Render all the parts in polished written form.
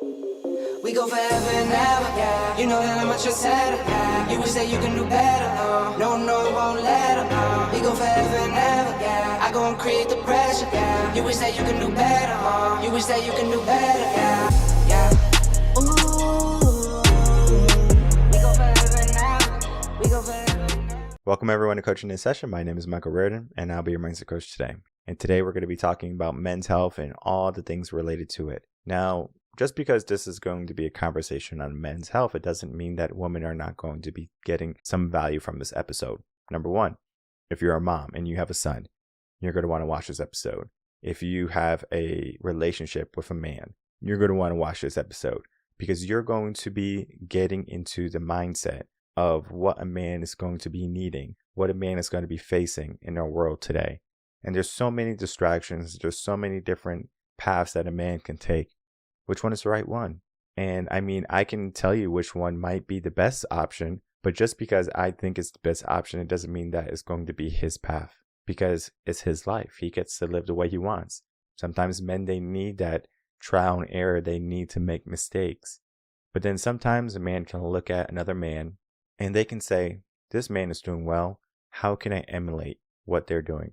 We go forever and ever, yeah. You know that I'm much better, yeah. You wish that you can do better, no, no, won't let them, We go forever and ever, yeah. I go and create the pressure, yeah. You wish that you can do better, You wish that you can do better, yeah, yeah. Ooh, we go forever and ever. We go forever and ever. Welcome everyone to Coaching in Session. My name is Michael Rearden, and I'll be your mindset coach today. And today we're going to be talking about men's health and all the things related to it. Now, just because this is going to be a conversation on men's health, it doesn't mean that women are not going to be getting some value from this episode. Number one, if you're a mom and you have a son, you're going to want to watch this episode. If you have a relationship with a man, you're going to want to watch this episode because you're going to be getting into the mindset of what a man is going to be needing, what a man is going to be facing in our world today. And there's so many distractions, there's so many different paths that a man can take. Which one is the right one? And I mean, I can tell you which one might be the best option, but just because I think it's the best option, it doesn't mean that it's going to be his path because it's his life. He gets to live the way he wants. Sometimes men, they need that trial and error. They need to make mistakes. But then sometimes a man can look at another man and they can say, this man is doing well. How can I emulate what they're doing?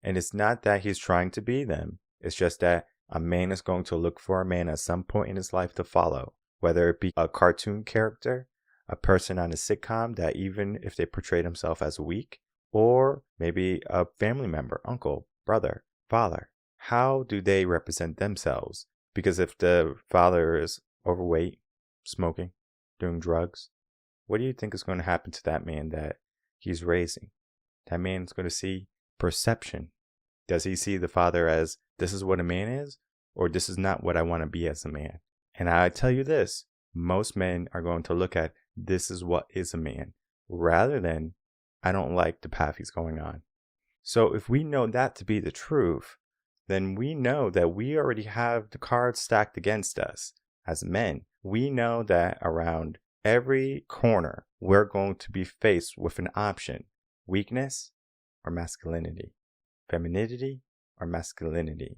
And it's not that he's trying to be them. It's just that a man is going to look for a man at some point in his life to follow, whether it be a cartoon character, a person on a sitcom that even if they portray themselves as weak, or maybe a family member, uncle, brother, father. How do they represent themselves? Because if the father is overweight, smoking, doing drugs, what do you think is going to happen to that man that he's raising? That man is going to see perception. Does he see the father as this is what a man is, or this is not what I want to be as a man? And I tell you this, most men are going to look at this is what is a man, rather than I don't like the path he's going on. So if we know that to be the truth, then we know that we already have the cards stacked against us as men. We know that around every corner, we're going to be faced with an option: weakness or masculinity, femininity or masculinity.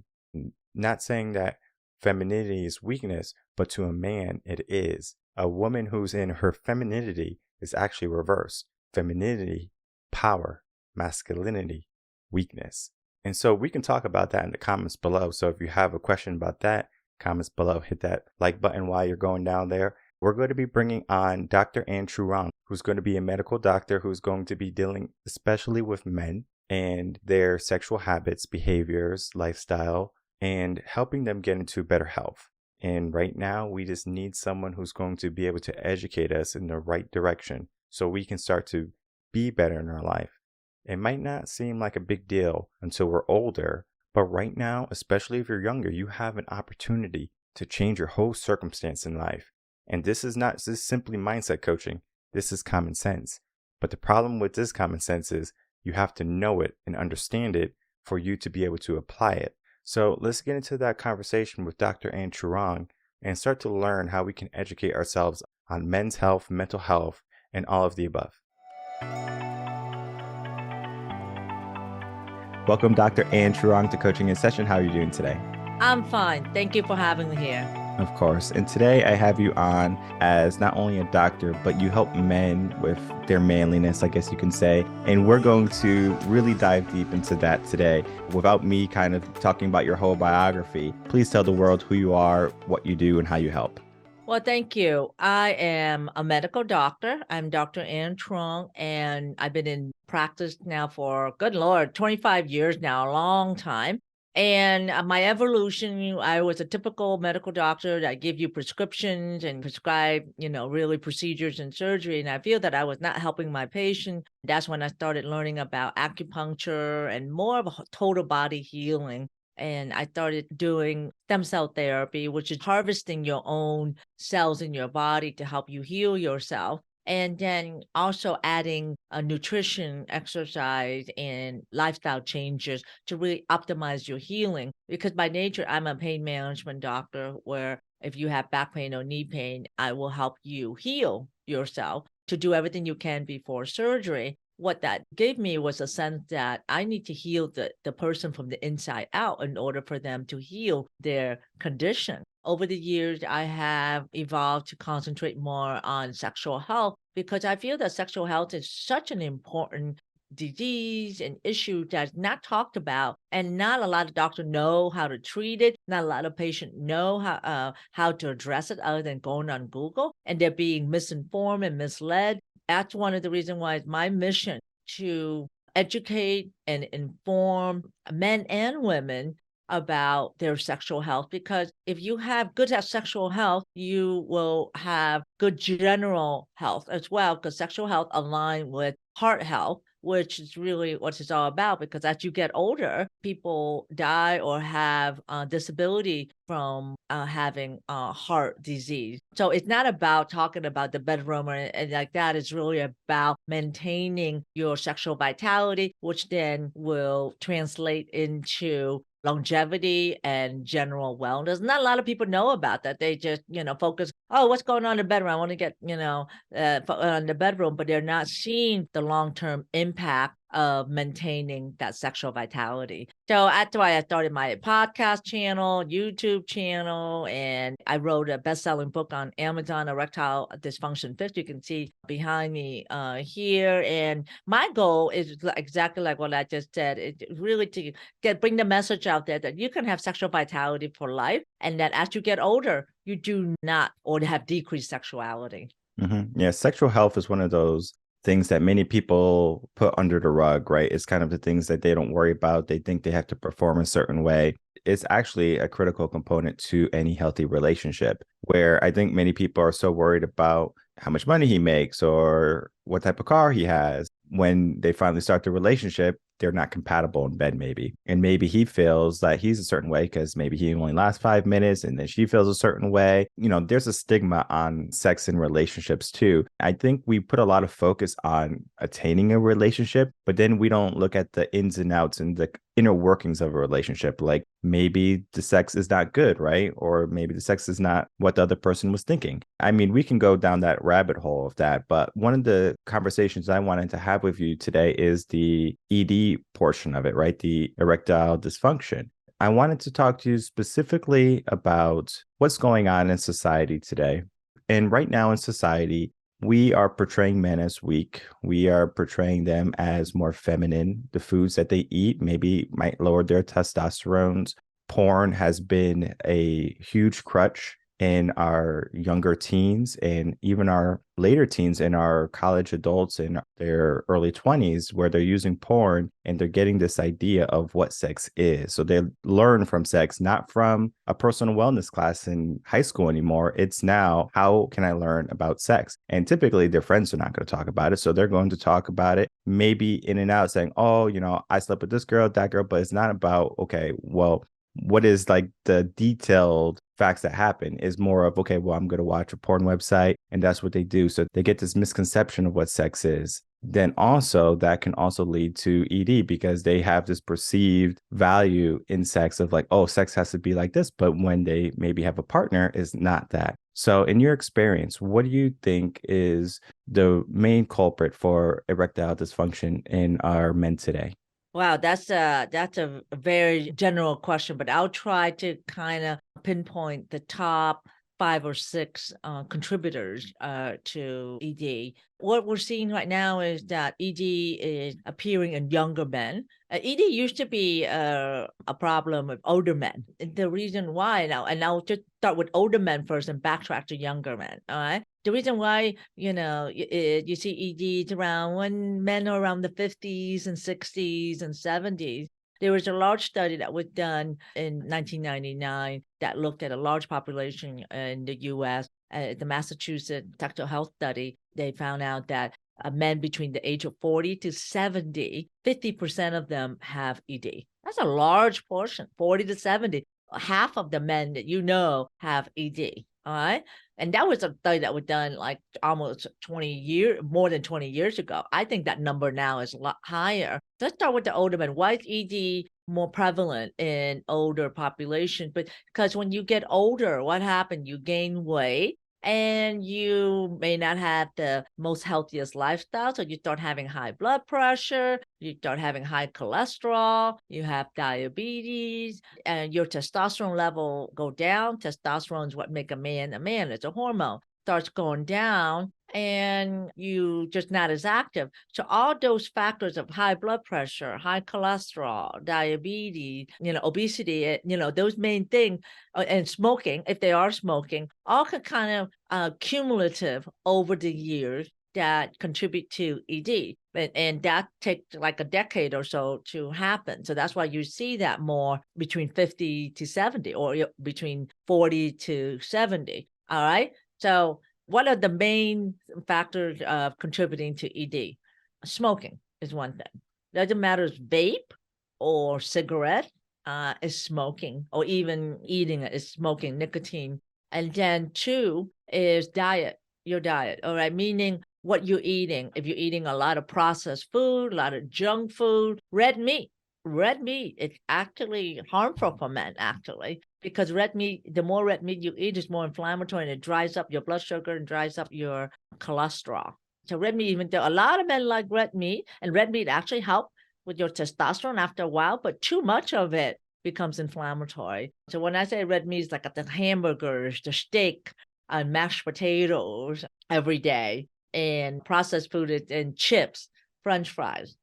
Not saying that femininity is weakness, but to a man it is. A woman who's in her femininity is actually reversed. Femininity, power; masculinity, weakness. And so we can talk about that in the comments below. So if you have a question about that, comments below, hit that like button while you're going down there. We're going to be bringing on Dr. Truong, who's going to be a medical doctor who's going to be dealing especially with men and their sexual habits, behaviors, lifestyle, and helping them get into better health. And right now, we just need someone who's going to be able to educate us in the right direction so we can start to be better in our life. It might not seem like a big deal until we're older, but right now, especially if you're younger, you have an opportunity to change your whole circumstance in life. And this is simply mindset coaching. This is common sense. But the problem with this common sense is you have to know it and understand it for you to be able to apply it. So let's get into that conversation with Dr. Truong and start to learn how we can educate ourselves on men's health, mental health, and all of the above. Welcome, Dr. Truong, to Coaching in Session. How are you doing today? I'm fine. Thank you for having me here. Of course. And today I have you on as not only a doctor, but you help men with their manliness, I guess you can say. And we're going to really dive deep into that today. Without me kind of talking about your whole biography, please tell the world who you are, what you do, and how you help. Well, thank you. I am a medical doctor. I'm Dr. Truong, and I've been in practice now for, good Lord, 25 years now, a long time. And my evolution, I was a typical medical doctor that give you prescriptions and prescribe, really procedures and surgery. And I feel that I was not helping my patient. That's when I started learning about acupuncture and more of a total body healing. And I started doing stem cell therapy, which is harvesting your own cells in your body to help you heal yourself. And then also adding nutrition, exercise, and lifestyle changes to really optimize your healing. Because by nature, I'm a pain management doctor where if you have back pain or knee pain, I will help you heal yourself to do everything you can before surgery. What that gave me was a sense that I need to heal the person from the inside out in order for them to heal their condition. over the years, I have evolved to concentrate more on sexual health because I feel that sexual health is such an important disease and issue that's not talked about, and not a lot of doctors know how to treat it. Not a lot of patients know how to address it other than going on Google, and they're being misinformed and misled. That's one of the reasons why it's my mission to educate and inform men and women about their sexual health, because if you have good sexual health, you will have good general health as well, because sexual health align with heart health, which is really what it's all about. Because as you get older, people die or have disability from having heart disease. So it's not about talking about the bedroom and like that. It's really about maintaining your sexual vitality, which then will translate into longevity and general wellness. Not a lot of people know about that. They just, focus, oh, what's going on in the bedroom? I want to get, on the bedroom, but they're not seeing the long-term impact of maintaining that sexual vitality. So that's why I started my podcast channel, YouTube channel, and I wrote a best-selling book on Amazon, Erectile Dysfunction Fix. You can see behind me here. And my goal is exactly like what I just said. It's really to bring the message out there that you can have sexual vitality for life, and that as you get older, you do not or have decreased sexuality. Yeah, sexual health is one of those things that many people put under the rug, right? It's kind of the things that they don't worry about. They think they have to perform a certain way. It's actually a critical component to any healthy relationship, where I think many people are so worried about how much money he makes or what type of car he has. When they finally start the relationship, they're not compatible in bed, maybe. And maybe he feels that he's a certain way because maybe he only lasts 5 minutes, and then she feels a certain way. There's a stigma on sex and relationships too. I think we put a lot of focus on attaining a relationship, but then we don't look at the ins and outs and the inner workings of a relationship. Like maybe the sex is not good, right? Or maybe the sex is not what the other person was thinking. I mean, we can go down that rabbit hole of that, but one of the conversations I wanted to have with you today is the ED portion of it, right? The erectile dysfunction. I wanted to talk to you specifically about what's going on in society today. And right now in society, we are portraying men as weak. We are portraying them as more feminine. The foods that they eat maybe might lower their testosterones. Porn has been a huge crutch in our younger teens and even our later teens and our college adults in their early 20s, where they're using porn and they're getting this idea of what sex is. So they learn from sex, not from a personal wellness class in high school anymore. It's now, how can I learn about sex? And typically their friends are not going to talk about it. So they're going to talk about it maybe in and out, saying, oh, I slept with this girl, that girl, but it's not about, okay, well, what is like the detailed facts that happen. Is more of, okay, well, I'm going to watch a porn website and that's what they do. So they get this misconception of what sex is. Then also that can also lead to ED because they have this perceived value in sex of like, oh, sex has to be like this. But when they maybe have a partner, is not that. So in your experience, what do you think is the main culprit for erectile dysfunction in our men today? Wow, that's a very general question, but I'll try to kind of pinpoint the top 5 or 6 contributors to ED. What we're seeing right now is that ED is appearing in younger men. ED used to be a problem with older men. The reason why now, and I'll just start with older men first and backtrack to younger men. All right. The reason why, you see EDs around when men are around the 50s and 60s and 70s. There was a large study that was done in 1999 that looked at a large population in the U.S. The Massachusetts Sexual Health Study. They found out that men between the age of 40 to 70, 50% of them have ED. That's a large portion, 40 to 70. Half of the men that have ED. All right. And that was a study that was done like almost more than 20 years ago. I think that number now is a lot higher. Let's start with the older men. Why is ED more prevalent in older population? But because when you get older, what happened? You gain weight. and you may not have the most healthiest lifestyle. So you start having high blood pressure, you start having high cholesterol, you have diabetes, and your testosterone level go down. Testosterone is what make a man a man. It's a hormone. Starts going down and you just not as active. So all those factors of high blood pressure, high cholesterol, diabetes, obesity, those main things, and smoking, if they are smoking, all can kind of cumulative over the years that contribute to ED. And that takes like a decade or so to happen. So that's why you see that more between 50 to 70 or between 40 to 70. All right. So what are the main factors of contributing to ED? Smoking is one thing. Doesn't matter if vape or cigarette is smoking, or even eating is smoking, nicotine. And then two is diet, your diet, all right? Meaning what you're eating. If you're eating a lot of processed food, a lot of junk food, red meat, it's actually harmful for men, actually, because red meat, the more red meat you eat is more inflammatory, and it dries up your blood sugar and dries up your cholesterol. So red meat, even though a lot of men like red meat, and red meat actually help with your testosterone after a while, but too much of it becomes inflammatory. So when I say red meat, it's like the hamburgers, the steak, and mashed potatoes every day, and processed food and chips, French fries.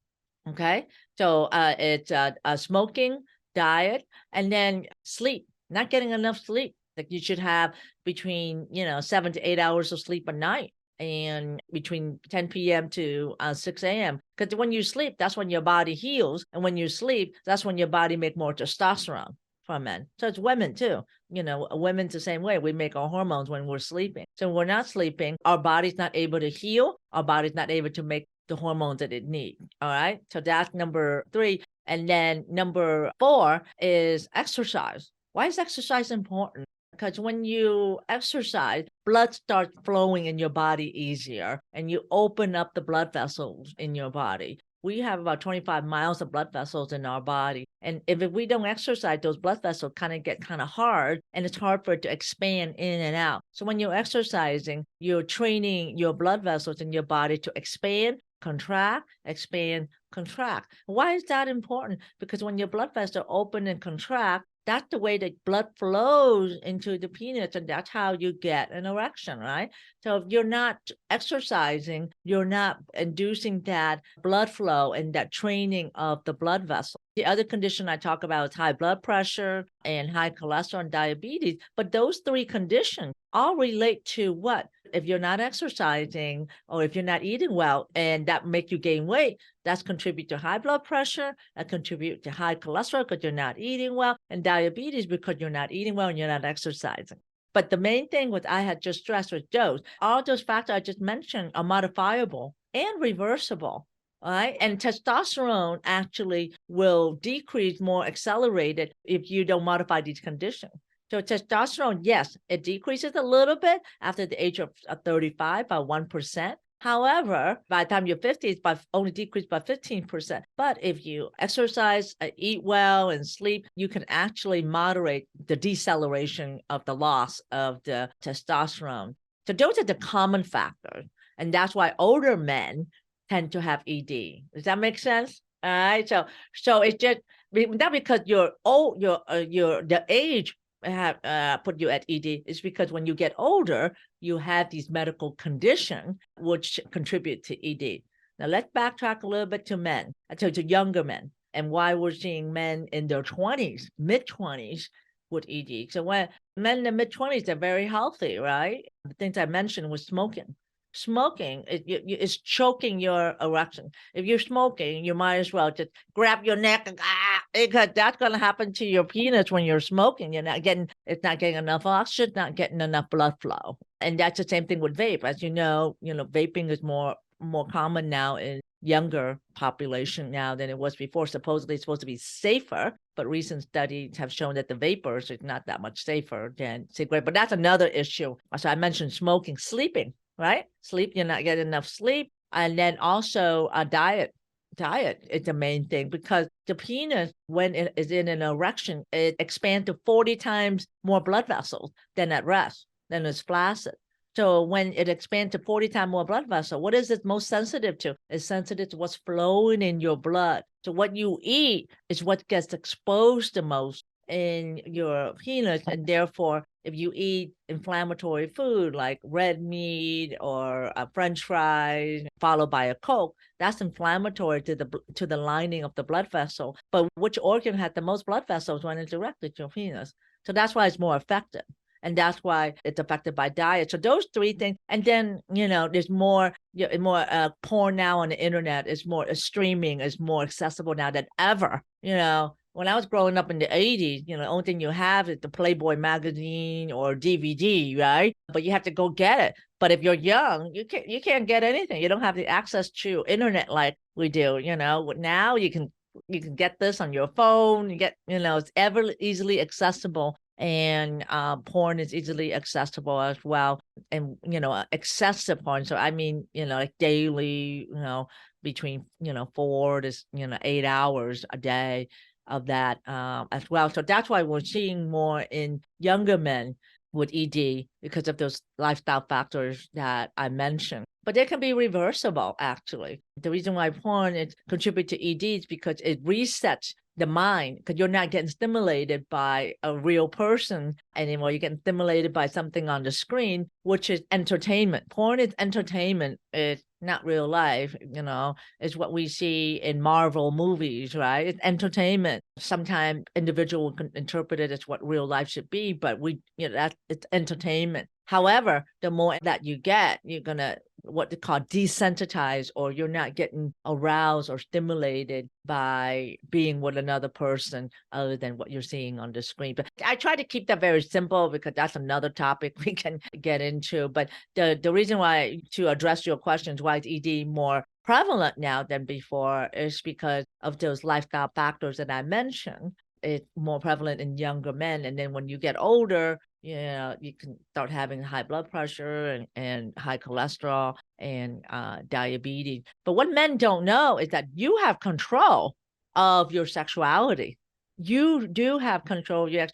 Okay. So it's a smoking, diet, and then sleep, not getting enough sleep. Like you should have between, 7 to 8 hours of sleep a night, and between 10 p.m. to 6 a.m. Because when you sleep, that's when your body heals. And when you sleep, that's when your body make more testosterone for men. So it's women too. Women's the same way. We make our hormones when we're sleeping. So when we're not sleeping, our body's not able to heal. Our body's not able to make the hormones that it needs. All right. So that's number 3. And then number 4 is exercise. Why is exercise important? Because when you exercise, blood starts flowing in your body easier, and you open up the blood vessels in your body. We have about 25 miles of blood vessels in our body. And if we don't exercise, those blood vessels get hard, and it's hard for it to expand in and out. So when you're exercising, you're training your blood vessels in your body to expand, contract, expand, contract. Why is that important? Because when your blood vessels open and contract, that's the way that blood flows into the penis, and that's how you get an erection, right? So if you're not exercising, you're not inducing that blood flow and that training of the blood vessel. The other condition I talk about is high blood pressure and high cholesterol and diabetes. But those 3 conditions all relate to what? If you're not exercising, or if you're not eating well, and that make you gain weight, that's contribute to high blood pressure, that contribute to high cholesterol because you're not eating well, and diabetes because you're not eating well and you're not exercising. But the main thing what I had just stressed was all those factors I just mentioned are modifiable and reversible. All right. And testosterone actually will decrease more accelerated if you don't modify these conditions. So testosterone, yes, it decreases a little bit after the age of 35 by 1%. However, by the time you're 50, it's only decreased by 15%. But if you exercise, eat well, and sleep, you can actually moderate the deceleration of the loss of the testosterone. So those are the common factors. And that's why older men tend to have ED. Does that make sense? All right. So it's just not because you're old, the age have put you at ED. It's because when you get older, you have these medical conditions which contribute to ED. Now let's backtrack a little bit to men, to younger men, and why we're seeing men in their 20s, mid-20s with ED. So when men in the mid-20s, they're very healthy, right? The things I mentioned was smoking. Smoking is choking your erection. If you're smoking, you might as well just grab your neck and because that's going to happen to your penis when you're smoking. It's not getting enough oxygen, not getting enough blood flow. And that's the same thing with vape. As you know, vaping is more common now in younger population now than it was before. Supposedly it's supposed to be safer, but recent studies have shown that the vapors is not that much safer than cigarette. But that's another issue. So I mentioned smoking, sleeping. Right? Sleep, you're not getting enough sleep. And then also a diet. Diet is the main thing, because the penis, when it is in an erection, it expands to 40 times more blood vessels than at rest, than it's flaccid. So when it expands to 40 times more blood vessel, what is it most sensitive to? It's sensitive to what's flowing in your blood. So what you eat is what gets exposed the most in your penis. And therefore, if you eat inflammatory food like red meat or French fries, followed by a Coke, that's inflammatory to the lining of the blood vessel. But which organ had the most blood vessels when it's directed to your penis? So that's why it's more effective. And that's why it's affected by diet. So those three things. And then, there's more porn now on the internet. Is more streaming is more accessible now than ever. When I was growing up in the 80s, the only thing you have is the Playboy magazine or DVD, right? But you have to go get it. But if you're young, you can't get anything. You don't have the access to internet like we do. Now you can get this on your phone. You get, it's ever easily accessible. And porn is easily accessible as well. And, excessive porn. So, I mean, like daily, between, 4 to, 8 hours a day of that as well. So that's why we're seeing more in younger men with ED because of those lifestyle factors that I mentioned. But they can be reversible, actually. The reason why porn contributes to ED is because it resets the mind, because you're not getting stimulated by a real person anymore. You're getting stimulated by something on the screen, which is entertainment. Porn is entertainment. It's not real life, it's what we see in Marvel movies, right? It's entertainment. Sometimes individual can interpret it as what real life should be, but it's entertainment. However, the more that you get, you're going to what they call desensitized, or you're not getting aroused or stimulated by being with another person other than what you're seeing on the screen. But I try to keep that very simple because that's another topic we can get into. But the reason why, to address your questions, why is ED more prevalent now than before is because of those lifestyle factors that I mentioned. It's more prevalent in younger men. And then when you get older, you can start having high blood pressure and high cholesterol and diabetes. But what men don't know is that you have control of your sexuality. You do have control of your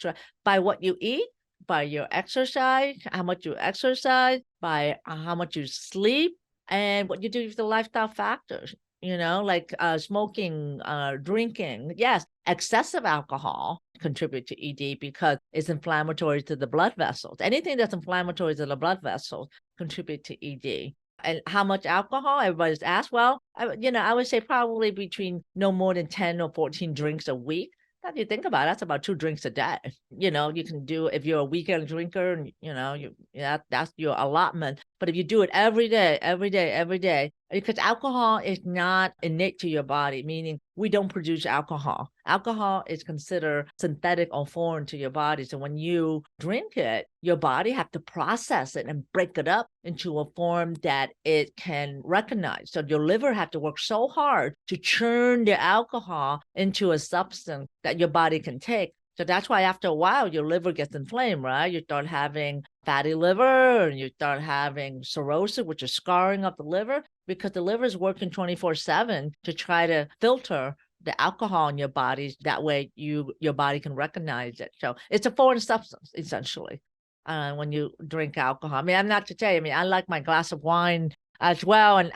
by what you eat, by your exercise, how much you exercise, by how much you sleep, and what you do with the lifestyle factors. Like smoking, drinking. Yes, excessive alcohol contribute to ED because it's inflammatory to the blood vessels. Anything that's inflammatory to the blood vessels contribute to ED. And how much alcohol? Everybody's asked. Well, I would say probably between no more than 10 or 14 drinks a week. If you think about it, that's about 2 drinks a day. You can do, if you're a weekend drinker, and that's your allotment. But if you do it every day, because alcohol is not innate to your body, meaning we don't produce alcohol. Alcohol is considered synthetic or foreign to your body. So when you drink it, your body have to process it and break it up into a form that it can recognize. So your liver have to work so hard to churn the alcohol into a substance that your body can take. So that's why after a while, your liver gets inflamed, right? You start having fatty liver, and you start having cirrhosis, which is scarring of the liver, because the liver is working 24/7 to try to filter the alcohol in your body. That way your body can recognize it. So it's a foreign substance, essentially, when you drink alcohol. I mean, I'm not to tell you, I like my glass of wine as well. And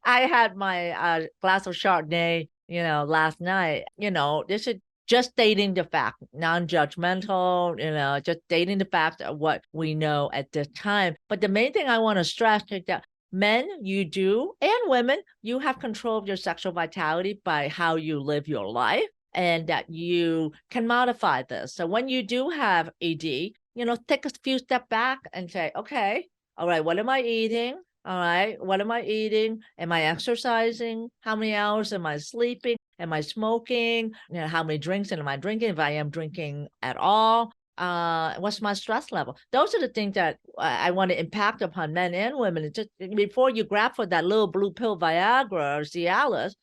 I had my glass of Chardonnay, last night. This is just stating the fact, non-judgmental, just stating the fact of what we know at this time. But the main thing I want to stress is that men, you do, and women, you have control of your sexual vitality by how you live your life, and that you can modify this. So when you do have ED, take a few steps back and say, okay, all right, what am I eating? All right, what am I eating? Am I exercising? How many hours am I sleeping? Am I smoking? How many drinks am I drinking? If I am drinking at all, what's my stress level? Those are the things that I want to impact upon men and women. It's just before you grab for that little blue pill Viagra or Cialis,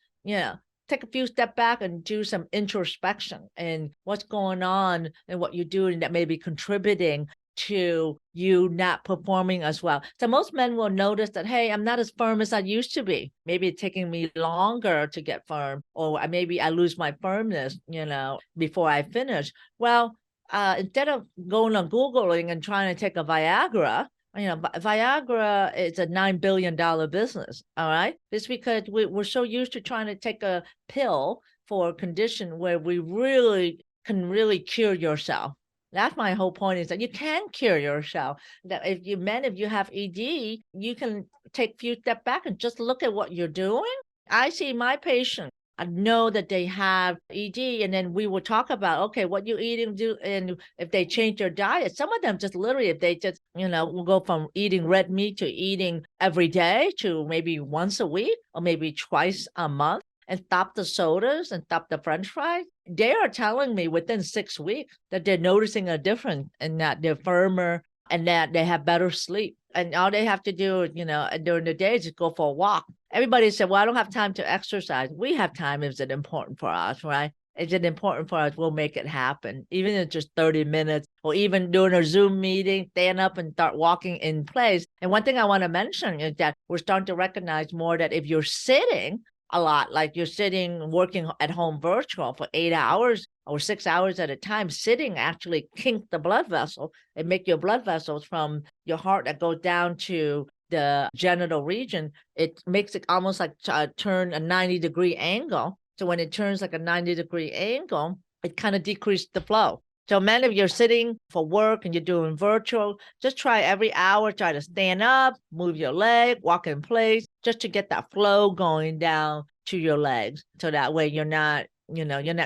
take a few steps back and do some introspection and what's going on and what you're doing that may be contributing to you not performing as well. So most men will notice that, hey, I'm not as firm as I used to be. Maybe it's taking me longer to get firm, or maybe I lose my firmness, before I finish. Well, instead of going on Googling and trying to take a Viagra, Viagra is a $9 billion business. All right. It's because we're so used to trying to take a pill for a condition where we can really cure yourself. That's my whole point, is that you can cure yourself. That if you have ED, you can take a few steps back and just look at what you're doing. I see my patient, I know that they have ED, and then we will talk about, okay, what you eating do, and if they change their diet. Some of them just literally, if they just, will go from eating red meat to eating every day to maybe once a week or maybe twice a month, and stop the sodas and stop the French fries. They are telling me within 6 weeks that they're noticing a difference and that they're firmer and that they have better sleep. And all they have to do, during the day is just go for a walk. Everybody said, well, I don't have time to exercise. We have time. Is it important for us, right? Is it important for us? We'll make it happen. Even if it's just 30 minutes or even doing a Zoom meeting, stand up and start walking in place. And one thing I want to mention is that we're starting to recognize more that if you're sitting a lot, like you're sitting, working at home virtual for 8 hours or 6 hours at a time, sitting actually kink the blood vessel and make your blood vessels from your heart that goes down to the genital region. It makes it almost like turn a 90-degree angle. So when it turns like a 90-degree angle, it kind of decreases the flow. So men, if you're sitting for work and you're doing virtual, just try every hour, try to stand up, move your leg, walk in place, just to get that flow going down to your legs. So that way you're not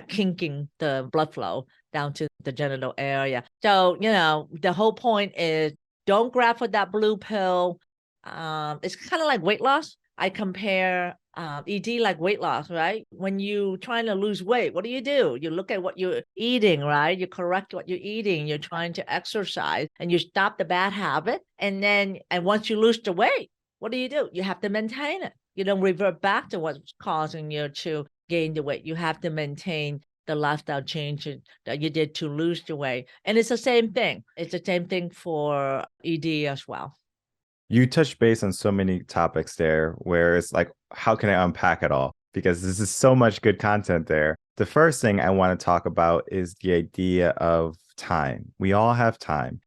kinking the blood flow down to the genital area. So, the whole point is don't grab for that blue pill. It's kind of like weight loss. I compare ED like weight loss, right? When you trying to lose weight, what do? You look at what you're eating, right? You correct what you're eating. You're trying to exercise and you stop the bad habit. And once you lose the weight, what do? You have to maintain it. You don't revert back to what's causing you to gain the weight. You have to maintain the lifestyle change that you did to lose the weight. And it's the same thing. It's the same thing for ED as well. You touched base on so many topics there where it's like, how can I unpack it all? Because this is so much good content there. The first thing I want to talk about is the idea of time. We all have time.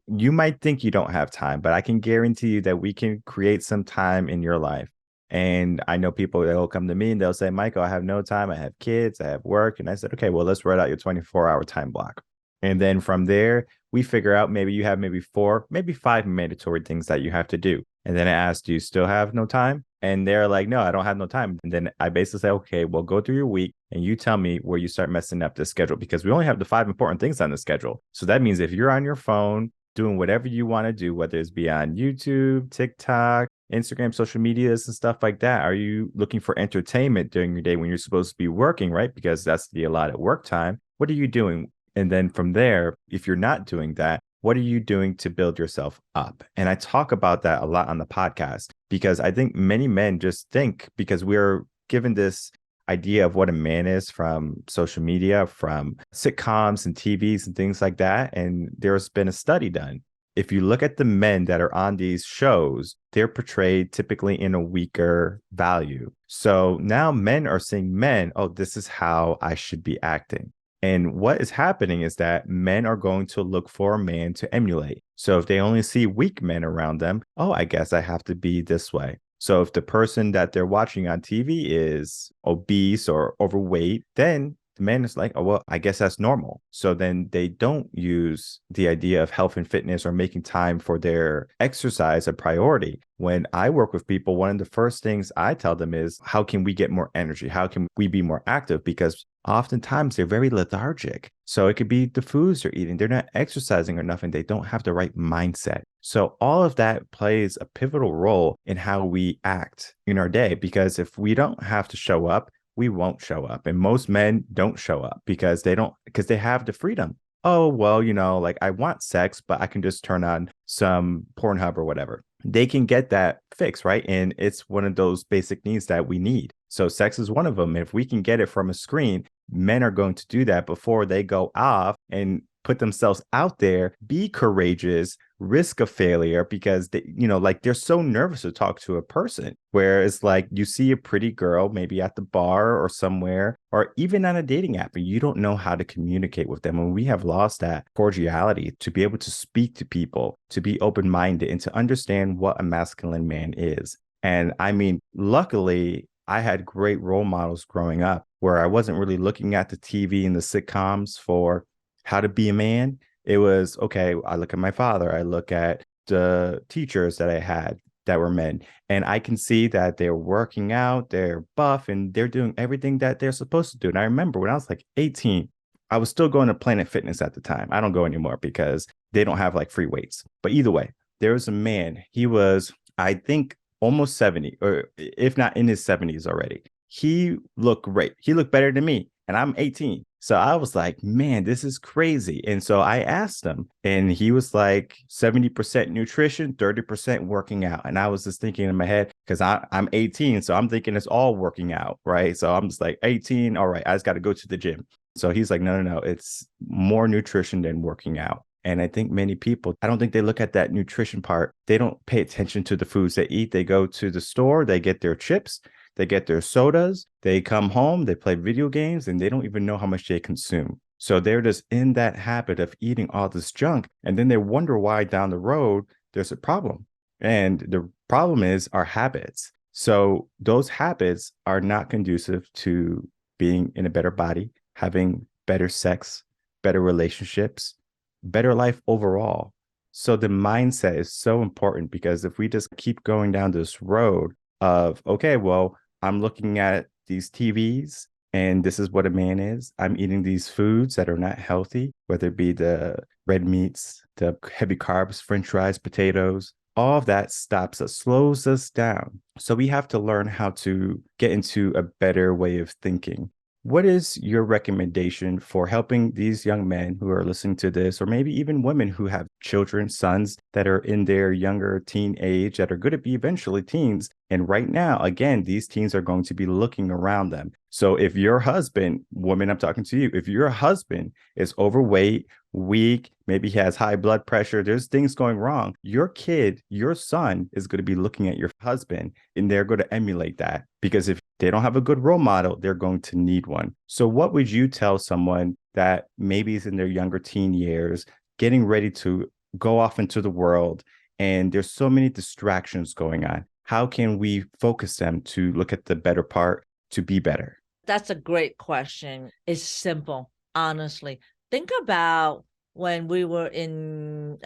You might think you don't have time, but I can guarantee you that we can create some time in your life. And I know people that will come to me and they'll say, Michael, I have no time. I have kids, I have work. And I said, okay, well, let's write out your 24-hour time block. And then from there, we figure out maybe you have maybe 4, maybe 5 mandatory things that you have to do. And then I asked, do you still have no time? And they're like, no, I don't have no time. And then I basically say, okay, well, go through your week and you tell me where you start messing up the schedule, because we only have the 5 important things on the schedule. So that means if you're on your phone doing whatever you want to do, whether it's be on YouTube, TikTok, Instagram, social medias and stuff like that, are you looking for entertainment during your day when you're supposed to be working, right? Because that's the allotted work time. What are you doing? And then from there, if you're not doing that, what are you doing to build yourself up? And I talk about that a lot on the podcast, because I think many men just think, because we're given this idea of what a man is from social media, from sitcoms and TVs and things like that. And there's been a study done. If you look at the men that are on these shows, they're portrayed typically in a weaker value. So now men are seeing men, oh, this is how I should be acting. And what is happening is that men are going to look for a man to emulate. So if they only see weak men around them, oh, I guess I have to be this way. So if the person that they're watching on TV is obese or overweight, then the man is like, oh, well, I guess that's normal. So then they don't use the idea of health and fitness or making time for their exercise a priority. When I work with people, one of the first things I tell them is, how can we get more energy? How can we be more active? Because oftentimes they're very lethargic. So it could be the foods they're eating. They're not exercising or nothing. They don't have the right mindset. So all of that plays a pivotal role in how we act in our day, because if we don't have to show up, we won't show up. And most men don't show up because they have the freedom. Oh, well, like I want sex, but I can just turn on some Pornhub or whatever. They can get that fixed, right? And it's one of those basic needs that we need. So sex is one of them. If we can get it from a screen, men are going to do that before they go off and put themselves out there, be courageous, risk a failure because they, like they're so nervous to talk to a person. Whereas like you see a pretty girl maybe at the bar or somewhere, or even on a dating app, and you don't know how to communicate with them. And we have lost that cordiality to be able to speak to people, to be open-minded, and to understand what a masculine man is. And I mean, luckily, I had great role models growing up where I wasn't really looking at the TV and the sitcoms for how to be a man. It was, okay, I look at my father, I look at the teachers that I had that were men, and I can see that they're working out, they're buff, and they're doing everything that they're supposed to do. And I remember when I was like 18, I was still going to Planet Fitness at the time. I don't go anymore because they don't have like free weights. But either way, there was a man, he was, I think, almost 70, or if not in his 70s already. He looked great. He looked better than me, and I'm 18. So I was like, man, this is crazy. And so I asked him, and he was like 70% nutrition, 30% working out. And I was just thinking in my head, because I'm 18, so I'm thinking it's all working out, right? So I'm just like 18, all right, I just got to go to the gym. So he's like, no, it's more nutrition than working out. And I think many people, I don't think they look at that nutrition part. They don't pay attention to the foods they eat. They go to the store, they get their chips, they get their sodas, they come home, they play video games, and they don't even know how much they consume. So they're just in that habit of eating all this junk. And then they wonder why down the road there's a problem. And the problem is our habits. So those habits are not conducive to being in a better body, having better sex, better relationships, better life overall. So the mindset is so important, because if we just keep going down this road of, okay, well, I'm looking at these TVs and this is what a man is. I'm eating these foods that are not healthy, whether it be the red meats, the heavy carbs, French fries, potatoes. All of that stops us, slows us down. So we have to learn how to get into a better way of thinking. What is your recommendation for helping these young men who are listening to this, or maybe even women who have children, sons that are in their younger teen age that are going to be eventually teens? And right now, again, these teens are going to be looking around them. So if your husband, woman, I'm talking to you, if your husband is overweight, weak, maybe he has high blood pressure, there's things going wrong, your kid, your son is going to be looking at your husband, and they're going to emulate that, because if they don't have a good role model, they're going to need one. So what would you tell someone that maybe is in their younger teen years, getting ready to go off into the world, and there's so many distractions going on? How can we focus them to look at the better part, to be better? That's a great question. It's simple, honestly. Think about when we were in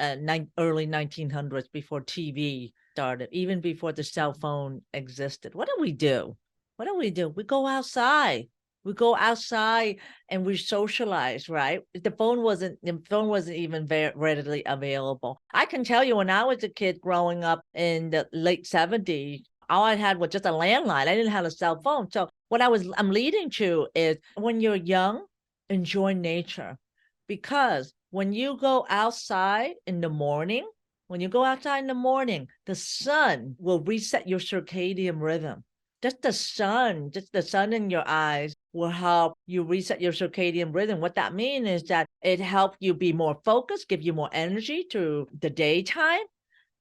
early 1900s, before TV started, even before the cell phone existed. What do we do? What do we do? We go outside. We go outside and we socialize, right? The phone wasn't even very readily available. I can tell you, when I was a kid growing up in the late 70s, all I had was just a landline. I didn't have a cell phone. So what I'm leading to is, when you're young, enjoy nature. Because when you go outside in the morning, the sun will reset your circadian rhythm. Just the sun in your eyes will help you reset your circadian rhythm. What that means is that it helps you be more focused, give you more energy to the daytime.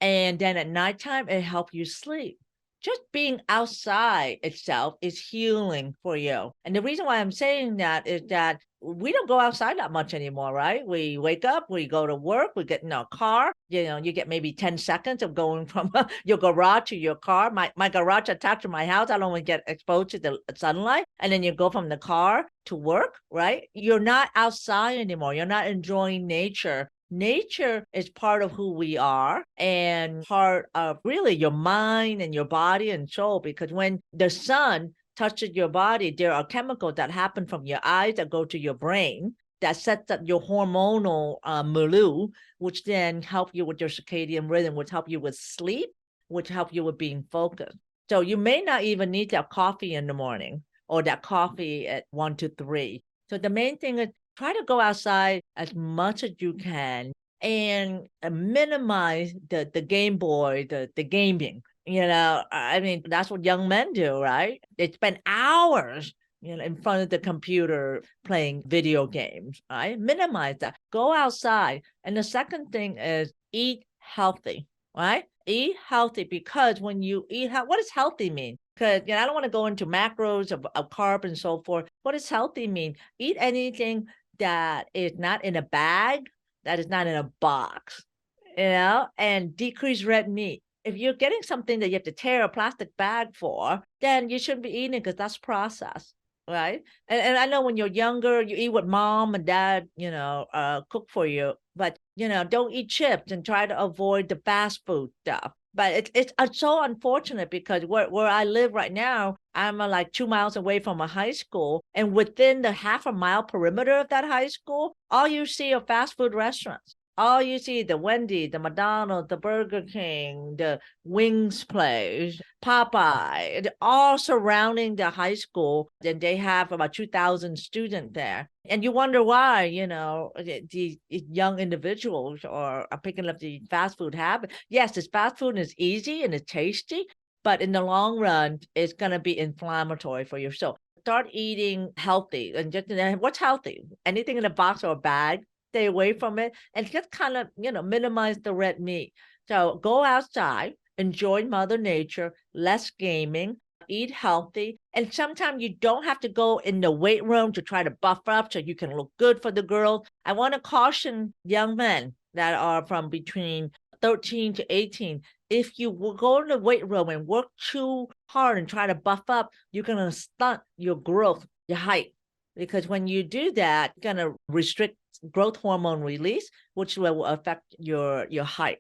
And then at nighttime, it helps you sleep. Just being outside itself is healing for you. And the reason why I'm saying that is that we don't go outside that much anymore, right? We wake up, we go to work, we get in our car. You get maybe 10 seconds of going from your garage to your car. My garage attached to my house, I don't even get exposed to the sunlight. And then you go from the car to work, right? You're not outside anymore. You're not enjoying nature. Nature is part of who we are, and part of really your mind and your body and soul, because when the sun touches your body, there are chemicals that happen from your eyes that go to your brain that sets up your hormonal milieu, which then help you with your circadian rhythm, which help you with sleep, which help you with being focused. So you may not even need that coffee in the morning, or that coffee at 1 to 3. So the main thing is, try to go outside as much as you can, and minimize the Game Boy, the gaming. I mean, that's what young men do, right? They spend hours in front of the computer playing video games, right? Minimize that. Go outside. And the second thing is eat healthy, right? Eat healthy, because when you eat, what does healthy mean? Because I don't want to go into macros of carb and so forth. What does healthy mean? Eat anything that is not in a bag, that is not in a box, and decrease red meat. If you're getting something that you have to tear a plastic bag for, then you shouldn't be eating it, because that's processed, right? And I know when you're younger, you eat what mom and dad, cook for you, but don't eat chips and try to avoid the fast food stuff. But it's so unfortunate, because where I live right now, I'm like 2 miles away from a high school, and within the half a mile perimeter of that high school, all you see are fast food restaurants. All you see, the Wendy, the McDonald's, the Burger King, the Wings place, Popeye, all surrounding the high school. And they have about 2,000 students there. And you wonder why, these young individuals are picking up the fast food habit. Yes, this fast food is easy and it's tasty, but in the long run, it's going to be inflammatory for you. So start eating healthy. And just what's healthy? Anything in a box or a bag, stay away from it, and just kind of, minimize the red meat. So go outside, enjoy Mother Nature, less gaming, eat healthy. And sometimes you don't have to go in the weight room to try to buff up so you can look good for the girls. I want to caution young men that are from between 13 to 18. If you will go in the weight room and work too hard and try to buff up, you're going to stunt your growth, your height. Because when you do that, you're going to restrict growth hormone release, which will affect your height.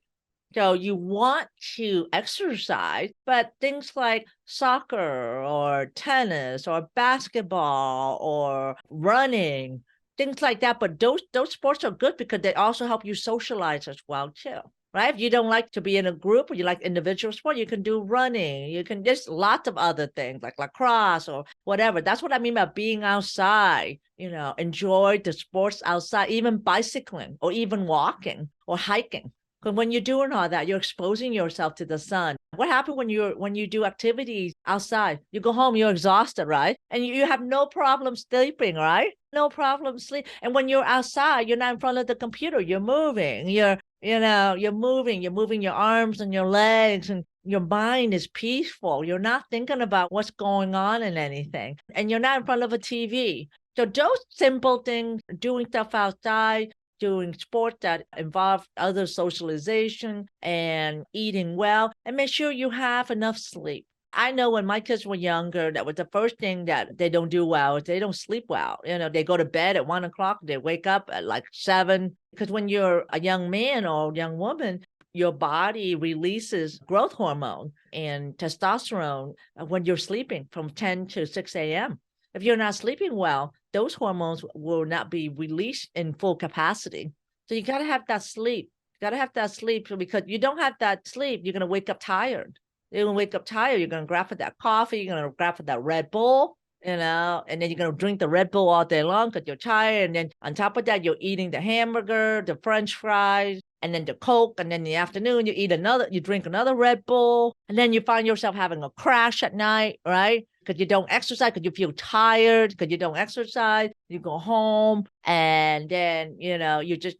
So you want to exercise, but things like soccer or tennis or basketball or running, things like that. But those sports are good because they also help you socialize as well too. Right? If you don't like to be in a group, or you like individual sport, you can do running. You can, there's lots of other things like lacrosse or whatever. That's what I mean by being outside, enjoy the sports outside, even bicycling or even walking or hiking. Because when you're doing all that, you're exposing yourself to the sun. What happens when you do activities outside? You go home, you're exhausted, right? And you have no problem sleeping, right? No problem sleep. And when you're outside, you're not in front of the computer. You're moving. You're moving your arms and your legs, and your mind is peaceful. You're not thinking about what's going on in anything, and you're not in front of a TV. So those simple things, doing stuff outside, doing sports that involve other socialization, and eating well, and make sure you have enough sleep. I know when my kids were younger, that was the first thing that they don't do well, is they don't sleep well. They go to bed at 1:00, they wake up at like 7, because when you're a young man or young woman, your body releases growth hormone and testosterone when you're sleeping from 10 to 6 a.m. If you're not sleeping well, those hormones will not be released in full capacity. So you got to have that sleep. You got to have that sleep, because you don't have that sleep, you're going to wake up tired. You're going to wake up tired. You're going to grab for that coffee. You're going to grab for that Red Bull, and then you're going to drink the Red Bull all day long because you're tired. And then on top of that, you're eating the hamburger, the French fries, and then the Coke. And then in the afternoon, you drink another Red Bull. And then you find yourself having a crash at night, right? Because you don't exercise, because you feel tired, because you don't exercise. You go home, and then, you just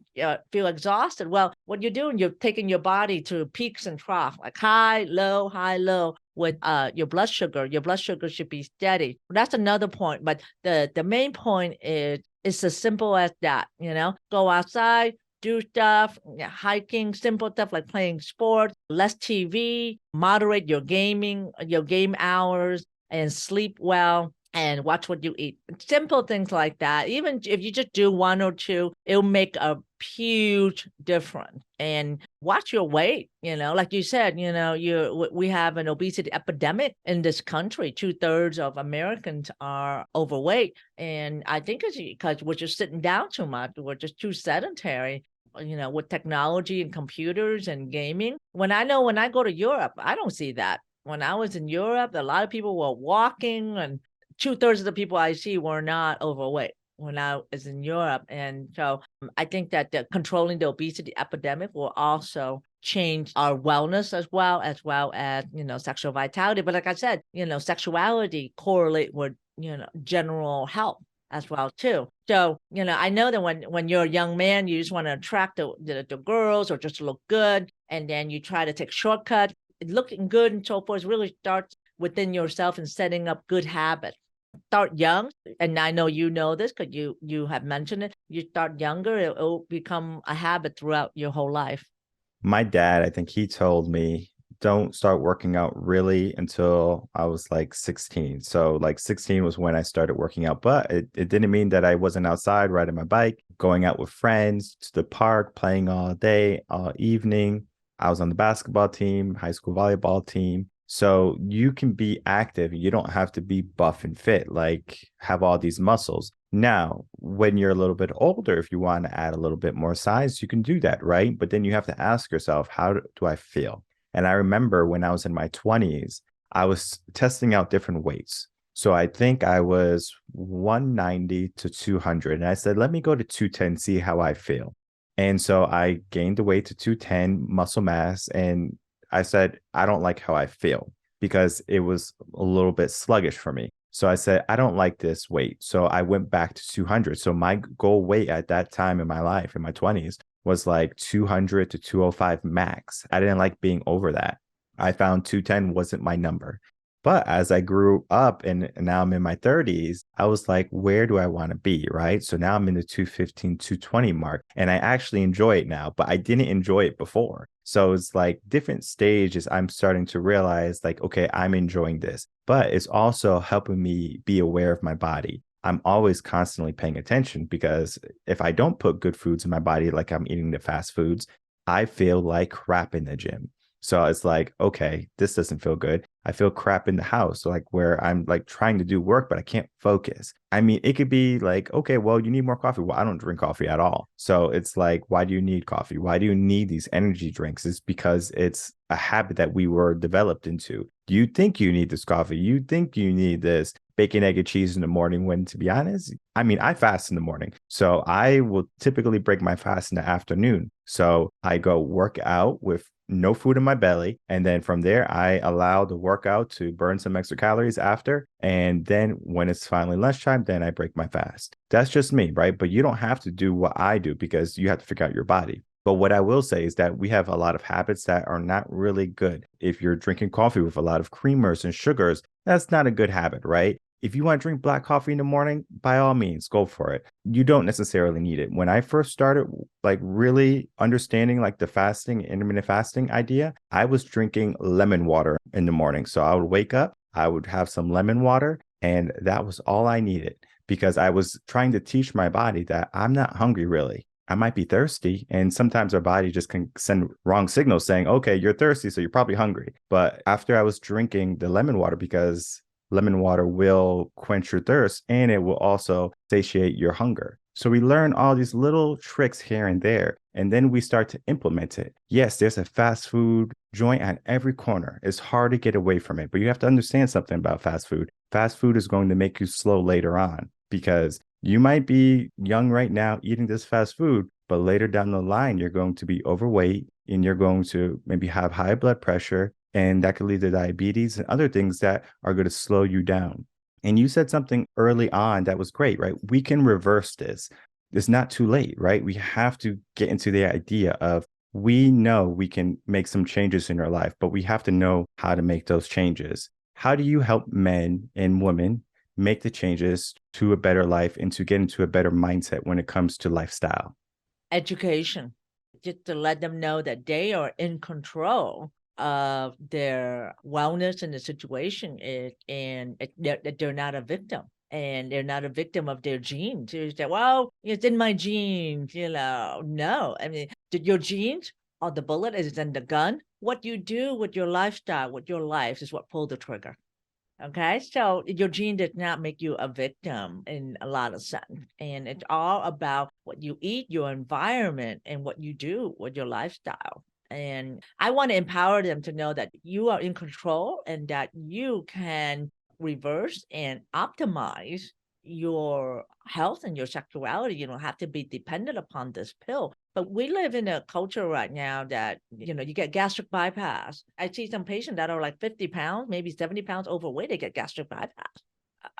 feel exhausted. Well, what you're doing, you're taking your body to peaks and troughs, like high, low, with your blood sugar. Your blood sugar should be steady. That's another point. But the main point is, it's as simple as that, go outside, do stuff, hiking, simple stuff like playing sports, less TV, moderate your gaming, your game hours, and sleep well, and watch what you eat. Simple things like that. Even if you just do one or two, it'll make a huge difference. And watch your weight. Like you said, we have an obesity epidemic in this country. 2/3 of Americans are overweight. And I think it's because we're just sitting down too much. We're just too sedentary. With technology and computers and gaming. When I go to Europe, I don't see that. When I was in Europe, a lot of people were walking, and 2/3 of the people I see were not overweight when I was in Europe. And so I think that controlling the obesity epidemic will also change our wellness as well as, sexual vitality. But like I said, sexuality correlate with general health as well too. So, I know that when you're a young man, you just want to attract the girls or just look good. And then you try to take shortcuts. Looking good and so forth really starts within yourself and setting up good habits. Start young. And I know you know this because you have mentioned it. You start younger, it'll become a habit throughout your whole life. My dad, I think he told me, don't start working out really until I was like 16. So like 16 was when I started working out, but it didn't mean that I wasn't outside riding my bike, going out with friends to the park, playing all day, all evening. I was on the basketball team, high school volleyball team. So you can be active. You don't have to be buff and fit, like have all these muscles. Now, when you're a little bit older, if you want to add a little bit more size, you can do that, right? But then you have to ask yourself, how do I feel? And I remember when I was in my 20s, I was testing out different weights. So I think I was 190 to 200. And I said, let me go to 210, see how I feel. And so I gained the weight to 210 muscle mass. And I said, I don't like how I feel because it was a little bit sluggish for me. So I said, I don't like this weight. So I went back to 200. So my goal weight at that time in my life, in my 20s, was like 200 to 205 max. I didn't like being over that. I found 210 wasn't my number. But as I grew up and now I'm in my 30s, I was like, where do I want to be? Right. So now I'm in the 215, 220 mark. And I actually enjoy it now, but I didn't enjoy it before. So it's like different stages. I'm starting to realize like, okay, I'm enjoying this, but it's also helping me be aware of my body. I'm always constantly paying attention because if I don't put good foods in my body, like I'm eating the fast foods, I feel like crap in the gym. So it's like, okay, this doesn't feel good. I feel crap in the house, like where I'm like trying to do work, but I can't focus. I mean, it could be like, okay, well, you need more coffee. Well, I don't drink coffee at all. So it's like, why do you need coffee? Why do you need these energy drinks? It's because it's a habit that we were developed into. You think you need this coffee. You think you need this bacon, egg, and cheese in the morning when, to be honest, I mean, I fast in the morning. So I will typically break my fast in the afternoon. So I go work out with no food in my belly. And then from there, I allow the workout to burn some extra calories after. And then when it's finally lunchtime, then I break my fast. That's just me, right? But you don't have to do what I do because you have to figure out your body. But what I will say is that we have a lot of habits that are not really good. If you're drinking coffee with a lot of creamers and sugars, that's not a good habit, right? If you want to drink black coffee in the morning, by all means, go for it. You don't necessarily need it. When I first started like really understanding like the fasting, intermittent fasting idea, I was drinking lemon water in the morning. So I would wake up, I would have some lemon water, and that was all I needed because I was trying to teach my body that I'm not hungry really. I might be thirsty. And sometimes our body just can send wrong signals saying, okay, you're thirsty, so you're probably hungry. But after I was drinking the lemon water, because lemon water will quench your thirst and it will also satiate your hunger. So we learn all these little tricks here and there, and then we start to implement it. Yes, there's a fast food joint at every corner. It's hard to get away from it, but you have to understand something about fast food. Fast food is going to make you slow later on because you might be young right now eating this fast food, but later down the line, you're going to be overweight and you're going to maybe have high blood pressure. And that could lead to diabetes and other things that are going to slow you down. And you said something early on that was great, right? We can reverse this. It's not too late, right? We have to get into the idea of we know we can make some changes in our life, but we have to know how to make those changes. How do you help men and women make the changes to a better life and to get into a better mindset when it comes to lifestyle? Education, just to let them know that they are in control of their wellness in the situation that they're not a victim and they're not a victim of their genes. You say, well, it's in my genes, no. I mean, your genes or the bullet is in the gun. What you do with your lifestyle, with your life is what pulled the trigger. Okay, so your gene does not make you a victim in a lot of sense. And it's all about what you eat, your environment, and what you do with your lifestyle. And I want to empower them to know that you are in control and that you can reverse and optimize your health and your sexuality. You don't have to be dependent upon this pill. But we live in a culture right now that, you get gastric bypass. I see some patients that are like 50 pounds, maybe 70 pounds overweight, they get gastric bypass.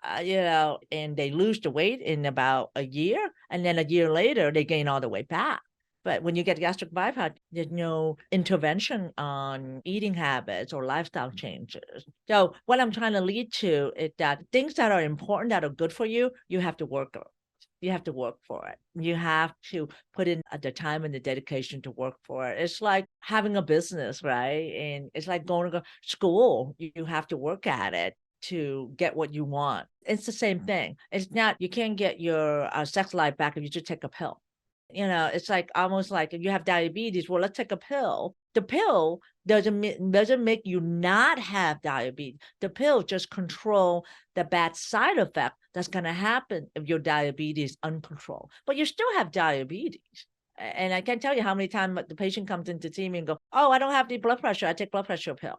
and they lose the weight in about a year, and then a year later they gain all the way back. But when you get gastric bypass, there's no intervention on eating habits or lifestyle changes. So what I'm trying to lead to is that things that are important, that are good for you, you have to work on. You have to work for it. You have to put in the time and the dedication to work for it. It's like having a business, right? And it's like going to school. You have to work at it to get what you want. It's the same thing. It's not, you can't get your sex life back if you just take a pill. It's like almost like if you have diabetes, well, let's take a pill. The pill doesn't make you not have diabetes. The pill just control the bad side effect that's going to happen if your diabetes is uncontrolled. But you still have diabetes. And I can't tell you how many times the patient comes in to see me and go, oh, I don't have the blood pressure. I take blood pressure pill.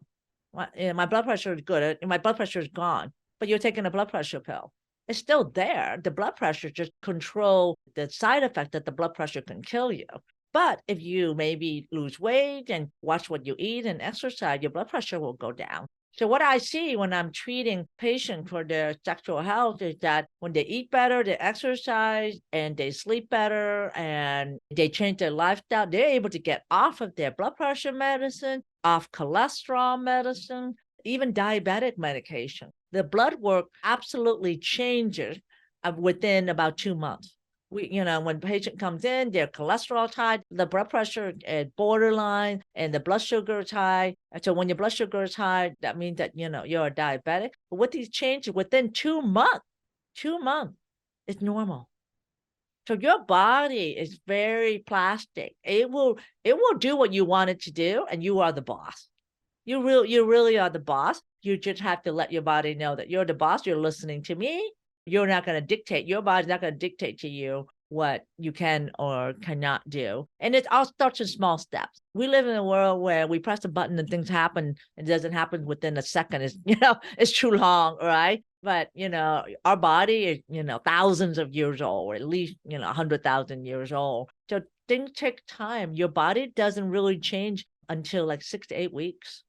My blood pressure is good. My blood pressure is gone. But you're taking a blood pressure pill. It's still there. The blood pressure just control the side effect that the blood pressure can kill you. But if you maybe lose weight and watch what you eat and exercise, your blood pressure will go down. So what I see when I'm treating patients for their sexual health is that when they eat better, they exercise, and they sleep better, and they change their lifestyle, they're able to get off of their blood pressure medicine, off cholesterol medicine, even diabetic medication. The blood work absolutely changes within about 2 months. When patient comes in, their cholesterol is high, the blood pressure is borderline, and the blood sugar is high. And so when your blood sugar is high, that means that, you're a diabetic. But with these changes, within 2 months, it's normal. So your body is very plastic. It will do what you want it to do, and you are the boss. You really are the boss. You just have to let your body know that you're the boss. You're listening to me. You're not going to dictate. Your body's not going to dictate to you what you can or cannot do. And it all starts in small steps. We live in a world where we press a button and things happen. It doesn't happen within a second. It's too long, right? But, our body is, thousands of years old, or at least, 100,000 years old. So things take time. Your body doesn't really change until like 6 to 8 weeks.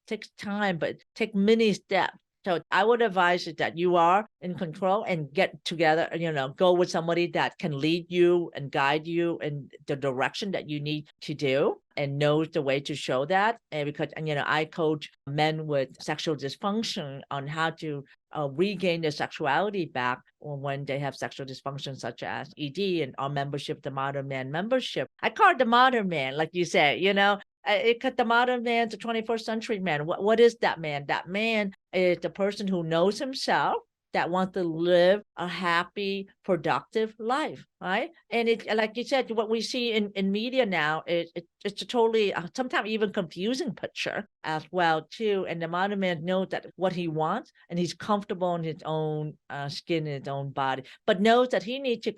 Takes time, but take many steps. So I would advise you that you are in control and get together, go with somebody that can lead you and guide you in the direction that you need to do and knows the way to show that. And because, I coach men with sexual dysfunction on how to regain their sexuality back when they have sexual dysfunction, such as ED, and our membership, the Modern Man membership. I call it the Modern Man, like you said, the modern man's a 21st century man. What is that man? That man is the person who knows himself, that wants to live a happy, productive life, right? And it, like you said, what we see in media now is it's a totally, sometimes even confusing picture as well too. And the modern man knows that what he wants, and he's comfortable in his own skin, in his own body, but knows that he needs to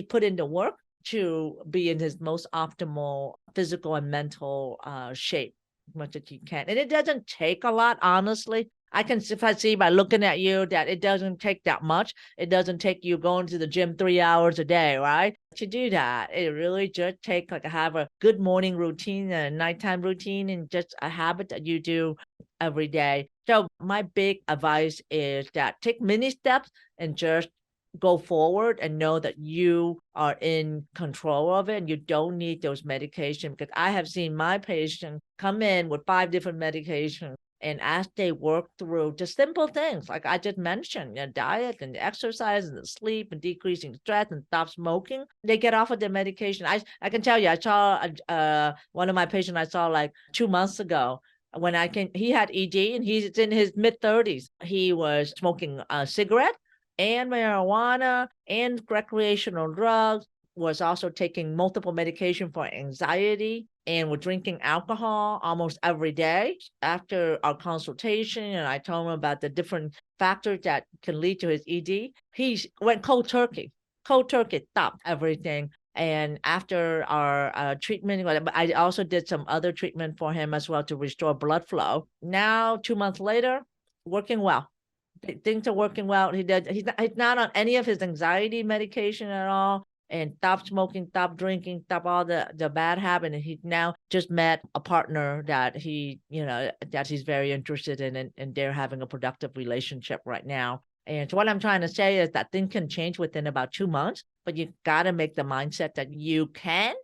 put in the work to be in his most optimal physical and mental shape as much as you can. And it doesn't take a lot, honestly. If I see by looking at you that it doesn't take that much. It doesn't take you going to the gym 3 hours a day, right? To do that, it really just takes have a good morning routine and a nighttime routine, and just a habit that you do every day. So my big advice is that take many steps and just go forward and know that you are in control of it, and you don't need those medications. Because I have seen my patient come in with 5 different medications, and as they work through just simple things like I just mentioned, diet and exercise and the sleep and decreasing stress and stop smoking, they get off of their medication. I can tell you, I saw one of my patients I saw like 2 months ago. When he had ED, and he's in his mid-30s. He was smoking a cigarette and marijuana and recreational drugs, was also taking multiple medication for anxiety, and was drinking alcohol almost every day. After our consultation, and I told him about the different factors that can lead to his ED, he went cold turkey, stopped everything. And after our treatment, I also did some other treatment for him as well to restore blood flow. Now, 2 months later, working well. Things are working well. He's not on any of his anxiety medication at all, and stopped smoking, stopped drinking, stopped all the bad habit. And he now just met a partner that that he's very interested in, and they're having a productive relationship right now. And so what I'm trying to say is that things can change within about 2 months, but you got to make the mindset that you can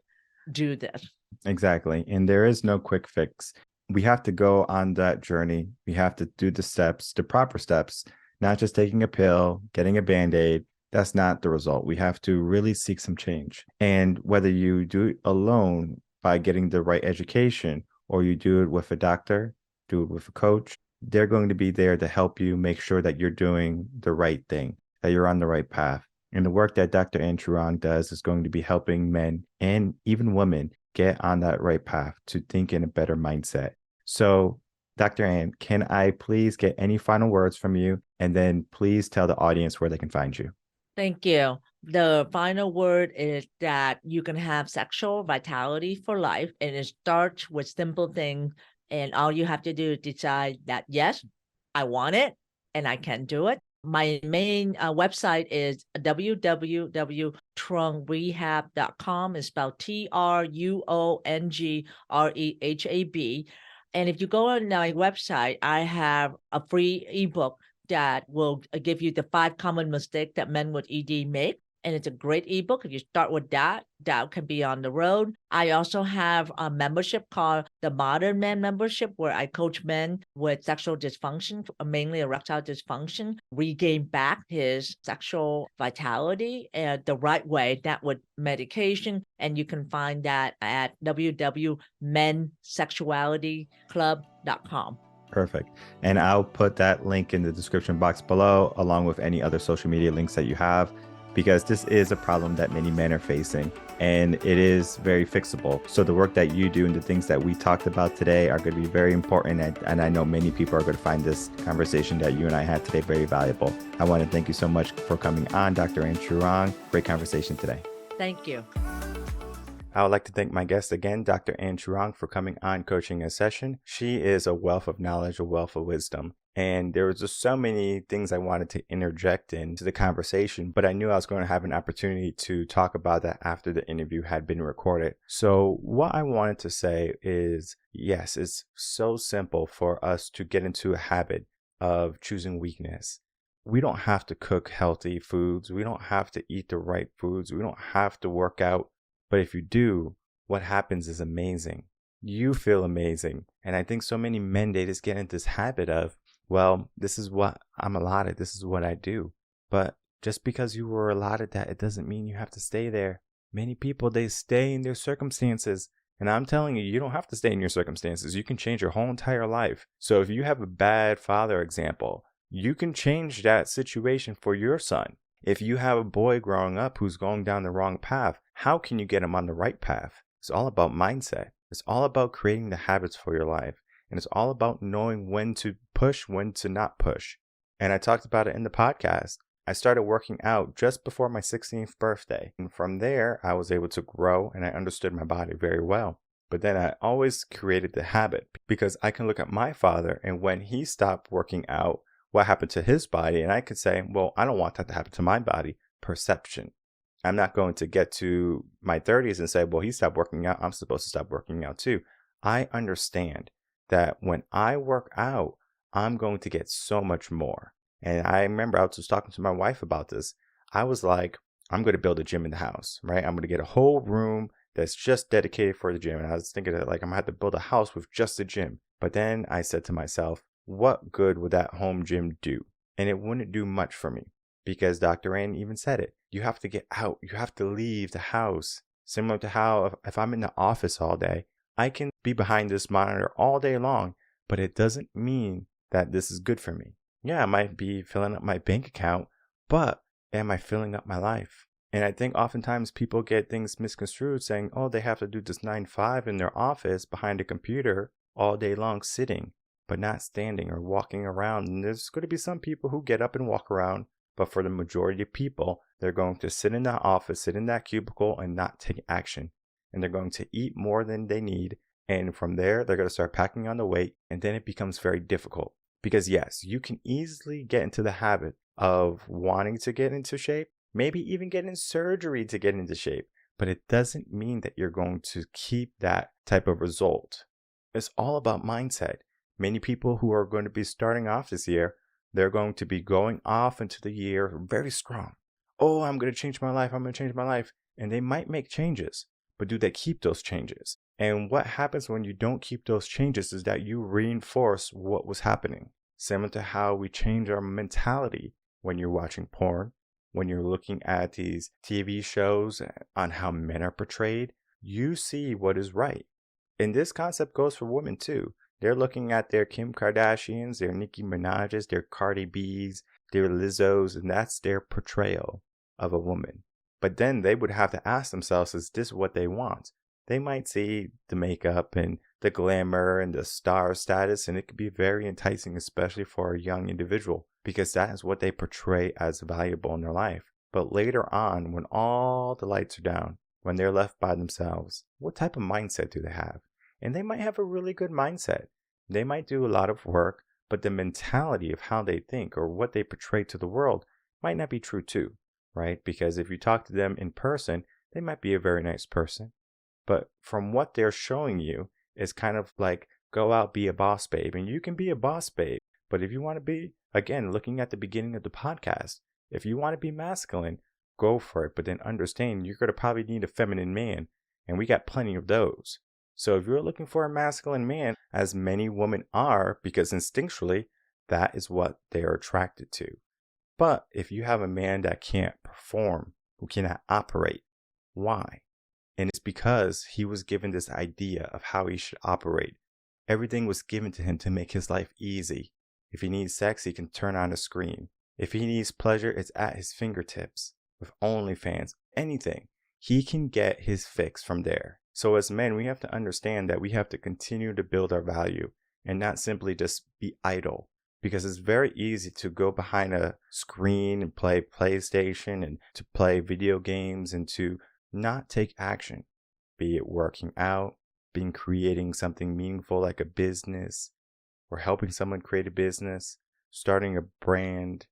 do this. Exactly. And there is no quick fix. We have to go on that journey. We have to do the steps, the proper steps, not just taking a pill, getting a Band-Aid. That's not the result. We have to really seek some change. And whether you do it alone by getting the right education, or you do it with a doctor, do it with a coach, they're going to be there to help you make sure that you're doing the right thing, that you're on the right path. And the work that Dr. Ann Truong does is going to be helping men and even women get on that right path to think in a better mindset. So, Dr. Ann, can I please get any final words from you? And then please tell the audience where they can find you. Thank you. The final word is that you can have sexual vitality for life, and it starts with simple things. And all you have to do is decide that, yes, I want it and I can do it. My main website is www.truongrehab.com. It's spelled TruongRehab. And if you go on my website, I have a free ebook that will give you the 5 common mistakes that men with ED make. And it's a great ebook. If you start with that, that can be on the road. I also have a membership called the Modern Man Membership, where I coach men with sexual dysfunction, mainly erectile dysfunction, regain back his sexual vitality the right way, not with medication. And you can find that at www.mensexualityclub.com. Perfect. And I'll put that link in the description box below, along with any other social media links that you have, because this is a problem that many men are facing, and it is very fixable. So the work that you do and the things that we talked about today are going to be very important. And I know many people are going to find this conversation that you and I had today very valuable. I want to thank you so much for coming on, Dr. Ann Truong. Great conversation today. Thank you. I would like to thank my guest again, Dr. Ann Truong, for coming on Coaching a Session. She is a wealth of knowledge, a wealth of wisdom. And there was just so many things I wanted to interject into the conversation, but I knew I was going to have an opportunity to talk about that after the interview had been recorded. So what I wanted to say is, yes, it's so simple for us to get into a habit of choosing weakness. We don't have to cook healthy foods. We don't have to eat the right foods. We don't have to work out. But if you do, what happens is amazing. You feel amazing. And I think so many men, they just get into this habit of, well, this is what I'm allotted. This is what I do. But just because you were allotted that, it doesn't mean you have to stay there. Many people, they stay in their circumstances. And I'm telling you, you don't have to stay in your circumstances. You can change your whole entire life. So if you have a bad father example, you can change that situation for your son. If you have a boy growing up who's going down the wrong path, how can you get him on the right path? It's all about mindset. It's all about creating the habits for your life. And it's all about knowing when to push, when to not push. And I talked about it in the podcast. I started working out just before my 16th birthday. And from there, I was able to grow and I understood my body very well. But then I always created the habit because I can look at my father, and when he stopped working out, what happened to his body? And I could say, well, I don't want that to happen to my body. Perception. I'm not going to get to my 30s and say, well, he stopped working out, I'm supposed to stop working out too. I understand that when I work out, I'm going to get so much more. And I remember I was just talking to my wife about this. I was like, I'm going to build a gym in the house, right? I'm going to get a whole room that's just dedicated for the gym. And I was thinking that like I'm going to have to build a house with just a gym. But then I said to myself, what good would that home gym do? And it wouldn't do much for me because Dr. Ann even said it. You have to get out. You have to leave the house. Similar to how if I'm in the office all day, I can be behind this monitor all day long, but it doesn't mean that this is good for me. Yeah, I might be filling up my bank account, but am I filling up my life? And I think oftentimes people get things misconstrued saying, oh, they have to do this 9-to-5 in their office behind a computer all day long sitting, but not standing or walking around. And there's going to be some people who get up and walk around, but for the majority of people, they're going to sit in that office, sit in that cubicle and not take action. And they're going to eat more than they need. And from there, they're going to start packing on the weight. And then it becomes very difficult. Because yes, you can easily get into the habit of wanting to get into shape, maybe even getting surgery to get into shape. But it doesn't mean that you're going to keep that type of result. It's all about mindset. Many people who are going to be starting off this year They're going to be going off into the year very strong. Oh, I'm going to change my life. I'm going to change my life. And they might make changes, but do they keep those changes? And what happens when you don't keep those changes is that you reinforce what was happening. Similar to how we change our mentality when you're watching porn, when you're looking at these TV shows on how men are portrayed, you see what is right. And this concept goes for women too. They're looking at their Kim Kardashians, their Nicki Minaj's, their Cardi B's, their Lizzos, and that's their portrayal of a woman. But then they would have to ask themselves, is this what they want? They might see the makeup and the glamour and the star status, and it could be very enticing, especially for a young individual, because that is what they portray as valuable in their life. But later on, when all the lights are down, when they're left by themselves, what type of mindset do they have? And they might have a really good mindset. They might do a lot of work, but the mentality of how they think or what they portray to the world might not be true too, right? Because if you talk to them in person, they might be a very nice person. But from what they're showing you is kind of like, go out, be a boss babe. And you can be a boss babe. But if you want to be, again, looking at the beginning of the podcast, if you want to be masculine, go for it. But then understand you're going to probably need a feminine man. And we got plenty of those. So if you're looking for a masculine man, as many women are, because instinctually, that is what they are attracted to. But if you have a man that can't perform, who cannot operate, why? And it's because he was given this idea of how he should operate. Everything was given to him to make his life easy. If he needs sex, he can turn on a screen. If he needs pleasure, it's at his fingertips. With OnlyFans, anything, he can get his fix from there. So as men, we have to understand that we have to continue to build our value and not simply just be idle. Because it's very easy to go behind a screen and play PlayStation and to play video games and to not take action, be it working out, being creating something meaningful like a business, or helping someone create a business, starting a brand,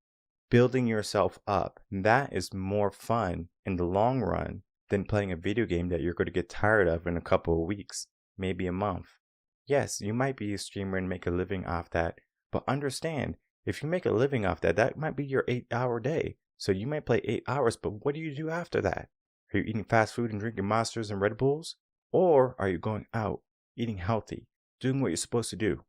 building yourself up. And that is more fun in the long run than playing a video game that you're going to get tired of in a couple of weeks, maybe a month. Yes, you might be a streamer and make a living off that, but understand, if you make a living off that, that might be your 8-hour day. So you might play 8 hours, but what do you do after that? Are you eating fast food and drinking Monsters and Red Bulls? Or are you going out, eating healthy, doing what you're supposed to do?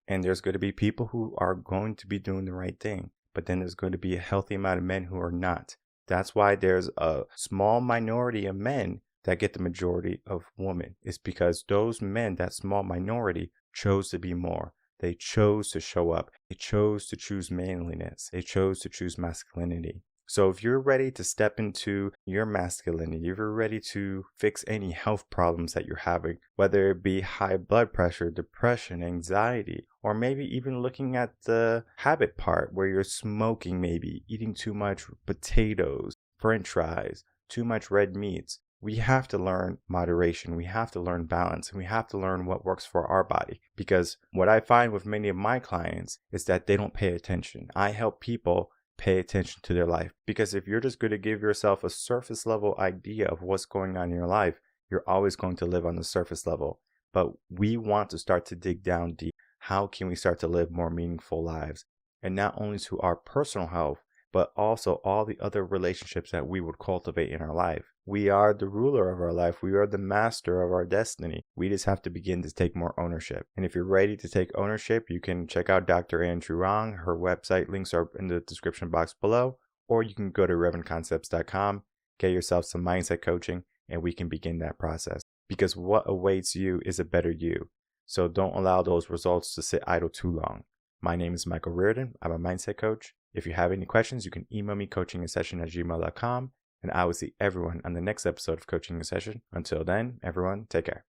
And there's going to be people who are going to be doing the right thing, but then there's going to be a healthy amount of men who are not. That's why there's a small minority of men that get the majority of women. It's because those men, that small minority, chose to be more. They chose to show up. They chose to choose manliness. They chose to choose masculinity. So if you're ready to step into your masculinity, if you're ready to fix any health problems that you're having, whether it be high blood pressure, depression, anxiety, or maybe even looking at the habit part where you're smoking, maybe eating too much potatoes, french fries, too much red meats, we have to learn moderation. We have to learn balance, and we have to learn what works for our body. Because what I find with many of my clients is that they don't pay attention. I help people pay attention to their life, because if you're just going to give yourself a surface level idea of what's going on in your life, you're always going to live on the surface level. But we want to start to dig down deep. How can we start to live more meaningful lives? And not only to our personal health, but also all the other relationships that we would cultivate in our life. We are the ruler of our life. We are the master of our destiny. We just have to begin to take more ownership. And if you're ready to take ownership, you can check out Dr. Truong. Her website links are in the description box below, or you can go to revenconcepts.com, get yourself some mindset coaching, and we can begin that process. Because what awaits you is a better you. So don't allow those results to sit idle too long. My name is Michael Rearden. I'm a mindset coach. If you have any questions, you can email me coachingasession@gmail.com, and I will see everyone on the next episode of Coaching a Session. Until then, everyone, take care.